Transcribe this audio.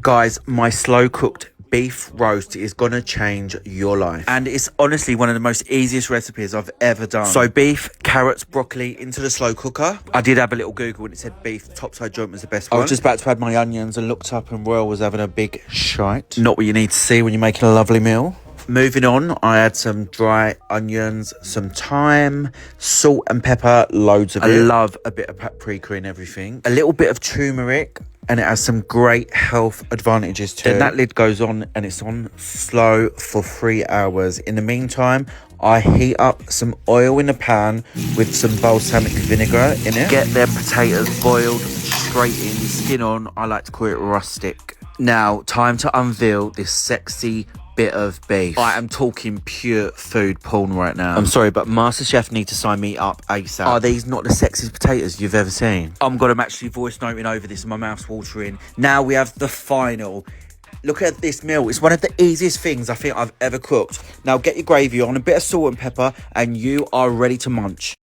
Guys, my slow cooked beef roast is gonna change your life, and it's honestly one of the most easiest recipes I've ever done. So beef, carrots, broccoli into the slow cooker. I did have a little Google and it said beef topside joint was the best one. I was just about to add my onions and looked up and Royal was having a big shite. Not what you need to see when you're making a lovely meal. Moving on, I add some dry onions, some thyme, salt and pepper, loads of it. I love a bit of paprika in everything. A little bit of turmeric, and it has some great health advantages too. Then that lid goes on and it's on slow for 3 hours. In the meantime, I heat up some oil in a pan with some balsamic vinegar in it. Get them potatoes boiled straight in, skin on. I like to call it rustic. Now, time to unveil this sexy bit of beef. I am talking pure food porn right now. I'm sorry, but MasterChef need to sign me up ASAP. Are these not the sexiest potatoes you've ever seen? I'm actually voice noting over this and my mouth's watering. Now we have the final. Look at this meal. It's one of the easiest things I think I've ever cooked. Now get your gravy on, a bit of salt and pepper, and you are ready to munch.